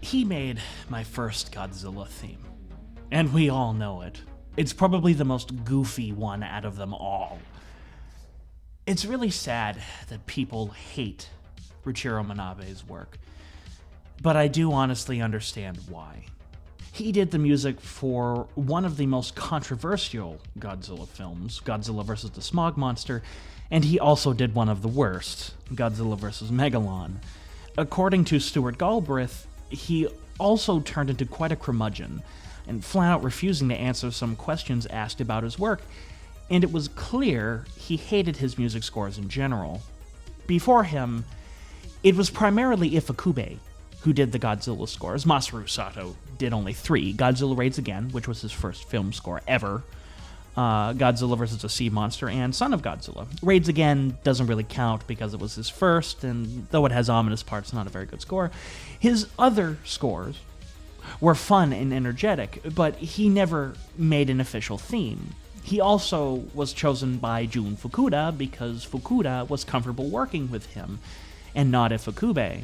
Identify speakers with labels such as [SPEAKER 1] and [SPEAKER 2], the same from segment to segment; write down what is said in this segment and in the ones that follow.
[SPEAKER 1] He made my first Godzilla theme, and we all know it. It's probably the most goofy one out of them all. It's really sad that people hate Riichiro Manabe's work, but I do honestly understand why. He did the music for one of the most controversial Godzilla films, Godzilla vs. the Smog Monster, and he also did one of the worst, Godzilla vs. Megalon. According to Stuart Galbraith, he also turned into quite a curmudgeon, and flat out refusing to answer some questions asked about his work, and it was clear he hated his music scores in general. Before him, it was primarily Ifukube who did the Godzilla scores. Masaru Sato did only 3, Godzilla Raids Again, which was his first film score ever, Godzilla vs. the Sea Monster, and Son of Godzilla. Raids Again doesn't really count because it was his first, and though it has ominous parts, not a very good score. His other scores were fun and energetic, but he never made an official theme. He also was chosen by Jun Fukuda because Fukuda was comfortable working with him, and not Ifukube.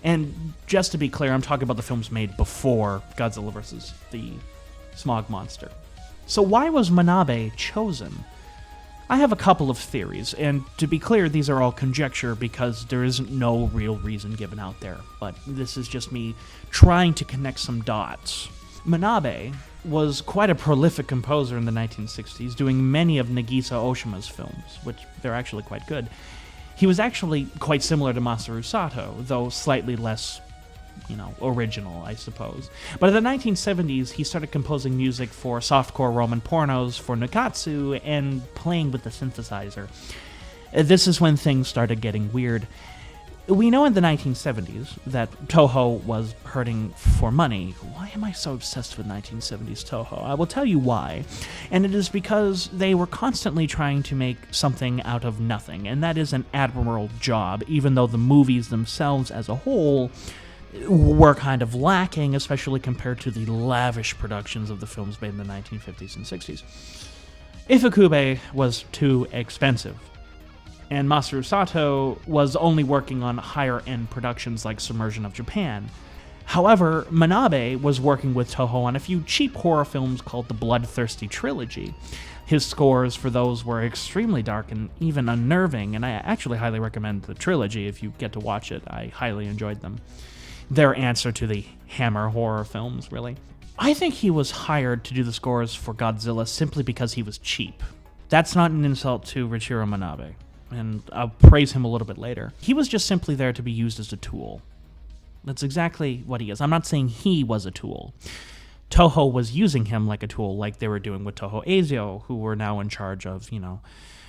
[SPEAKER 1] And just to be clear, I'm talking about the films made before Godzilla vs. the Smog Monster. So why was Manabe chosen? I have a couple of theories, and to be clear, these are all conjecture because there isn't no real reason given out there, but this is just me trying to connect some dots. Manabe was quite a prolific composer in the 1960s, doing many of Nagisa Oshima's films, which they're actually quite good. He was actually quite similar to Masaru Sato, though slightly less, original, I suppose. But in the 1970s, he started composing music for softcore Roman pornos for Nikatsu and playing with the synthesizer. This is when things started getting weird. We know in the 1970s that Toho was hurting for money. Why am I so obsessed with 1970s Toho? I will tell you why. And it is because they were constantly trying to make something out of nothing, and that is an admirable job, even though the movies themselves as a whole were kind of lacking, especially compared to the lavish productions of the films made in the 1950s and 60s. Ifukube was too expensive, and Masaru Sato was only working on higher-end productions like Submersion of Japan. However, Manabe was working with Toho on a few cheap horror films called the Bloodthirsty Trilogy. His scores for those were extremely dark and even unnerving, and I actually highly recommend the trilogy if you get to watch it. I highly enjoyed them. Their answer to the Hammer horror films, really. I think he was hired to do the scores for Godzilla simply because he was cheap. That's not an insult to Riichiro Manabe, and I'll praise him a little bit later. He was just simply there to be used as a tool. That's exactly what he is. I'm not saying he was a tool. Toho was using him like a tool, like they were doing with Toho Eizio, who were now in charge of,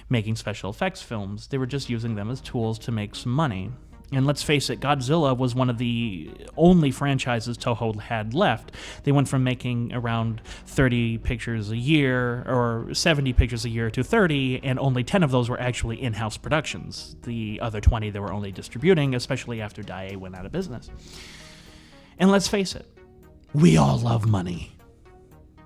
[SPEAKER 1] making special effects films. They were just using them as tools to make some money. And let's face it, Godzilla was one of the only franchises Toho had left. They went from making around 30 pictures a year, or 70 pictures a year, to 30, and only 10 of those were actually in-house productions. The other 20 they were only distributing, especially after Daiei went out of business. And let's face it, we all love money.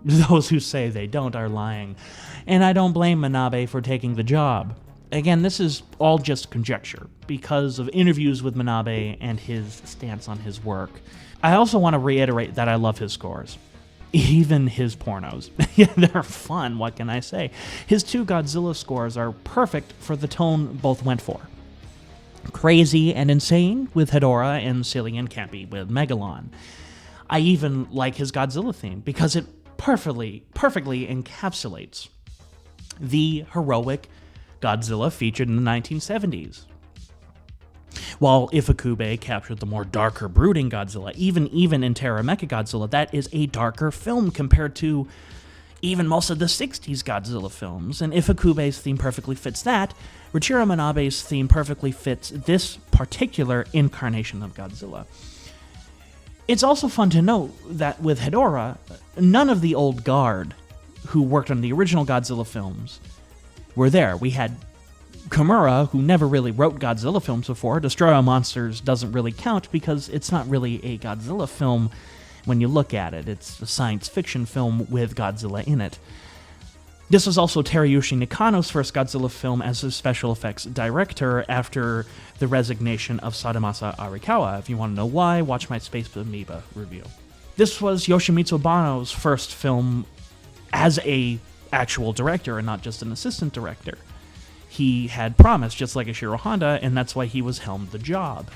[SPEAKER 1] Those who say they don't are lying. And I don't blame Manabe for taking the job. Again, this is all just conjecture because of interviews with Manabe and his stance on his work. I also want to reiterate that I love his scores. Even his pornos. They're fun, what can I say? His 2 Godzilla scores are perfect for the tone both went for. Crazy and insane with Hedorah and silly and campy with Megalon. I even like his Godzilla theme because it perfectly encapsulates the heroic Godzilla featured in the 1970s. While Ifukube captured the more darker, brooding Godzilla, even in Terra Mechagodzilla, that is a darker film compared to even most of the 60s Godzilla films, and Ifukube's theme perfectly fits that. Riichiro Manabe's theme perfectly fits this particular incarnation of Godzilla. It's also fun to note that with Hedorah, none of the old guard who worked on the original Godzilla films were there. We had Kimura, who never really wrote Godzilla films before. Destroy All Monsters doesn't really count because it's not really a Godzilla film when you look at it. It's a science fiction film with Godzilla in it. This was also Teruyushi Nakano's first Godzilla film as a special effects director after the resignation of Sadamasa Arikawa. If you want to know why, watch my Space Amoeba review. This was Yoshimitsu Banno's first film as a actual director and not just an assistant director. He had promised, just like Ishiro Honda, and that's why he was helmed the job.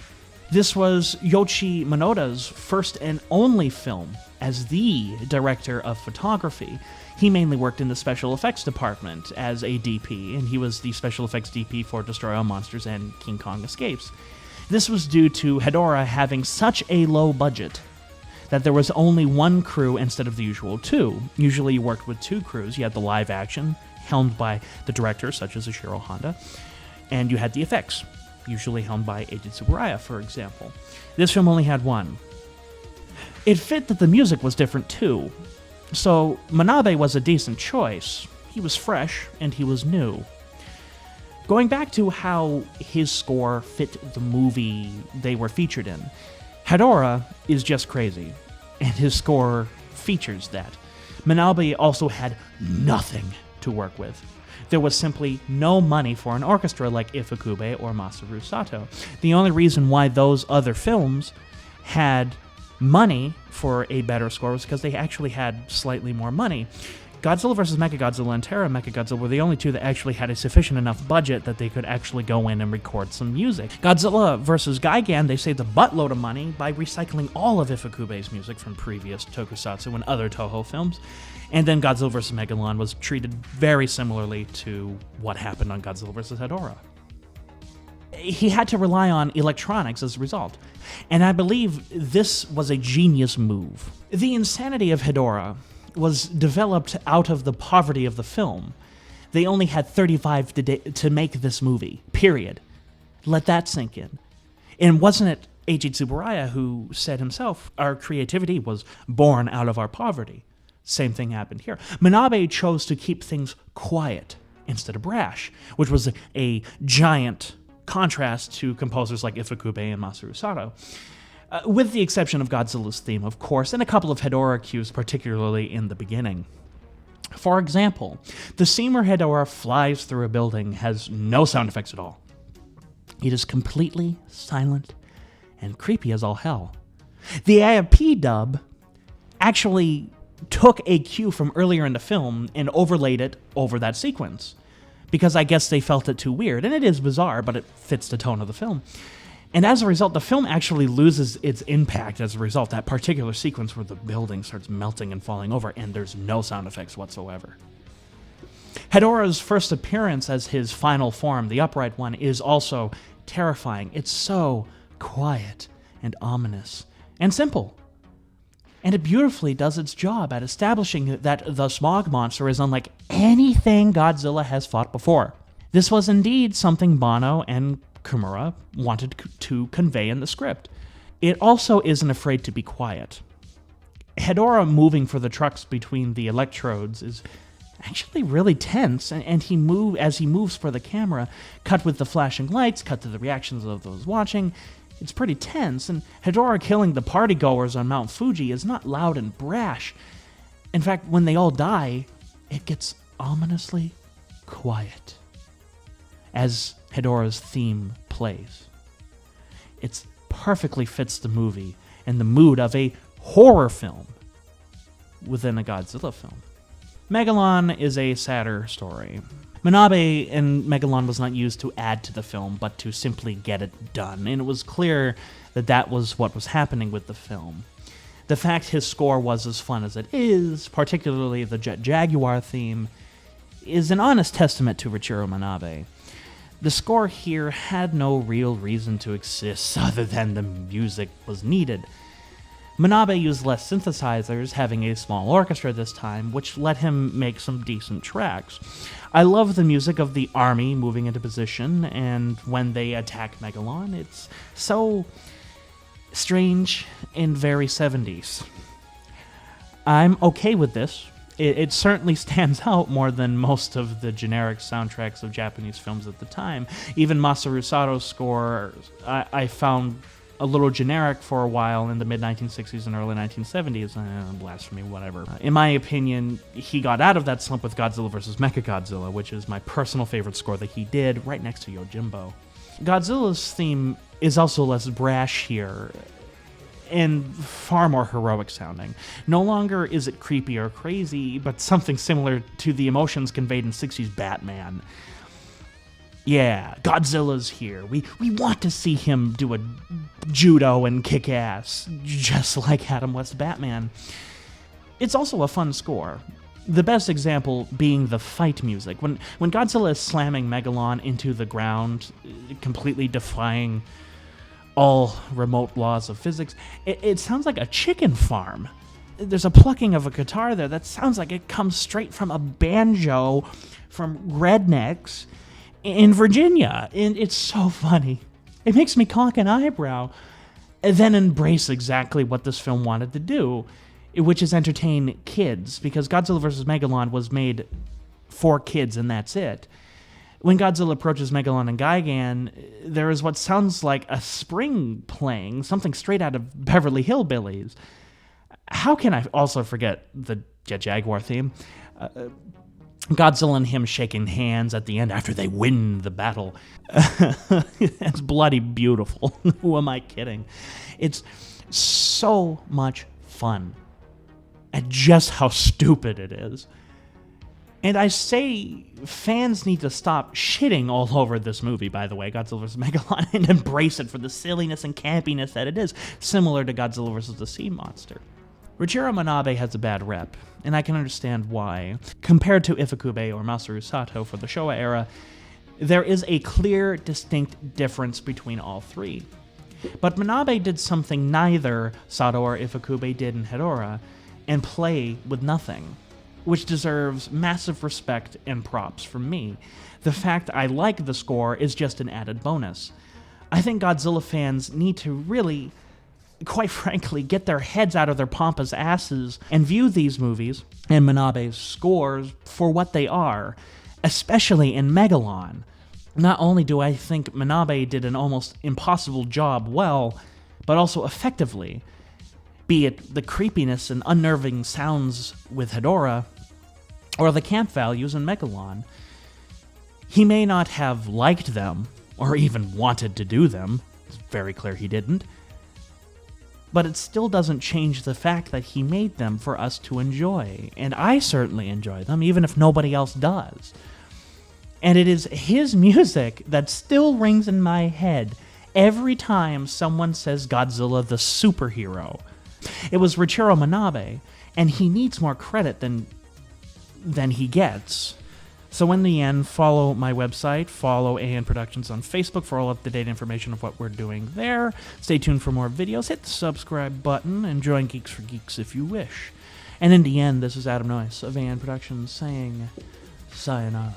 [SPEAKER 1] This was Yoichi Minota's first and only film as the director of photography. He mainly worked in the special effects department as a DP, and he was the special effects DP for Destroy All Monsters and King Kong Escapes. This was due to Hedora having such a low budget that there was only one crew instead of the usual two. Usually you worked with two crews. You had the live action, helmed by the director, such as Ishiro Honda, and you had the effects, usually helmed by Eiji Tsuburaya, for example. This film only had one. It fit that the music was different too. So Manabe was a decent choice. He was fresh, and he was new. Going back to how his score fit the movie they were featured in, Hedora is just crazy, and his score features that. Manabe also had nothing to work with. There was simply no money for an orchestra like Ifukube or Masaru Sato. The only reason why those other films had money for a better score was because they actually had slightly more money. Godzilla vs. Mechagodzilla and Terra Mechagodzilla were the only two that actually had a sufficient enough budget that they could actually go in and record some music. Godzilla vs. Gigan, they saved a buttload of money by recycling all of Ifukube's music from previous tokusatsu and other Toho films. And then Godzilla vs. Megalon was treated very similarly to what happened on Godzilla vs. Hedorah. He had to rely on electronics as a result, and I believe this was a genius move. The insanity of Hedorah was developed out of the poverty of the film. They only had 35 to make this movie, period. Let that sink in. And wasn't it Eiji Tsuburaya who said himself, our creativity was born out of our poverty? Same thing happened here. Manabe chose to keep things quiet instead of brash, which was a giant contrast to composers like Ifukube and Masaru Sato. With the exception of Godzilla's theme, of course, and a couple of Hedorah cues, particularly in the beginning. For example, the scene where Hedorah flies through a building has no sound effects at all. It is completely silent and creepy as all hell. The AFP dub actually took a cue from earlier in the film and overlaid it over that sequence, because I guess they felt it too weird, and it is bizarre, but it fits the tone of the film. And as a result, the film actually loses its impact as a result. That particular sequence where the building starts melting and falling over, and there's no sound effects whatsoever. Hedorah's first appearance as his final form, the upright one, is also terrifying. It's so quiet and ominous and simple. And it beautifully does its job at establishing that the smog monster is unlike anything Godzilla has fought before. This was indeed something Banno and Kimura wanted to convey in the script. It also isn't afraid to be quiet. Hedorah moving for the trucks between the electrodes is actually really tense, and as he moves for the camera, cut with the flashing lights, cut to the reactions of those watching, it's pretty tense, and Hedorah killing the partygoers on Mount Fuji is not loud and brash. In fact, when they all die, it gets ominously quiet as Hedorah's theme plays. It perfectly fits the movie and the mood of a horror film within a Godzilla film. Megalon is a sadder story. Manabe and Megalon was not used to add to the film, but to simply get it done, and it was clear that that was what was happening with the film. The fact his score was as fun as it is, particularly the Jet Jaguar theme, is an honest testament to Riichiro Manabe. The score here had no real reason to exist other than the music was needed. Manabe used less synthesizers, having a small orchestra this time, which let him make some decent tracks. I love the music of the army moving into position, and when they attack Megalon, it's so strange and very 70s. I'm okay with this. It certainly stands out more than most of the generic soundtracks of Japanese films at the time. Even Masaru Sato's score I found a little generic for a while in the mid-1960s and early 1970s. Blasphemy, whatever. In my opinion, he got out of that slump with Godzilla vs. Mechagodzilla, which is my personal favorite score that he did, right next to Yojimbo. Godzilla's theme is also less brash here, and far more heroic sounding. No longer is it creepy or crazy, but something similar to the emotions conveyed in 60s Batman. Yeah, Godzilla's here. We want to see him do a judo and kick ass, just like Adam West's Batman. It's also a fun score. The best example being the fight music. When Godzilla is slamming Megalon into the ground, completely defying all remote laws of physics, it sounds like a chicken farm. There's a plucking of a guitar there that sounds like it comes straight from a banjo from rednecks in Virginia, and it's so funny. It makes me cock an eyebrow, and then embrace exactly what this film wanted to do, which is entertain kids, because Godzilla vs. Megalon was made for kids, and that's it. When Godzilla approaches Megalon and Gigan, there is what sounds like a spring playing, something straight out of Beverly Hillbillies. How can I also forget the Jet Jaguar theme? Godzilla and him shaking hands at the end after they win the battle. It's bloody beautiful. Who am I kidding? It's so much fun at just how stupid it is. And I say fans need to stop shitting all over this movie, by the way, Godzilla vs. Megalon, and embrace it for the silliness and campiness that it is, similar to Godzilla vs. the Sea Monster. Riichiro Manabe has a bad rep, and I can understand why. Compared to Ifukube or Masaru Sato for the Showa era, there is a clear, distinct difference between all three. But Manabe did something neither Sato or Ifukube did in Hedorah, and play with nothing, which deserves massive respect and props from me. The fact I like the score is just an added bonus. I think Godzilla fans need to really, quite frankly, get their heads out of their pompous asses and view these movies and Manabe's scores for what they are, especially in Megalon. Not only do I think Manabe did an almost impossible job well, but also effectively, be it the creepiness and unnerving sounds with Hedorah, or the camp values in Megalon. He may not have liked them, or even wanted to do them. It's very clear he didn't. But it still doesn't change the fact that he made them for us to enjoy, and I certainly enjoy them, even if nobody else does. And it is his music that still rings in my head every time someone says Godzilla the superhero. It was Riichiro Manabe, and he needs more credit than he gets. So in the end, follow my website, follow AN Productions on Facebook for all up-to-date information of what we're doing there. Stay tuned for more videos, hit the subscribe button, and join Geeks for Geeks if you wish. And in the end, this is Adam Noyce of AN Productions saying sayonara.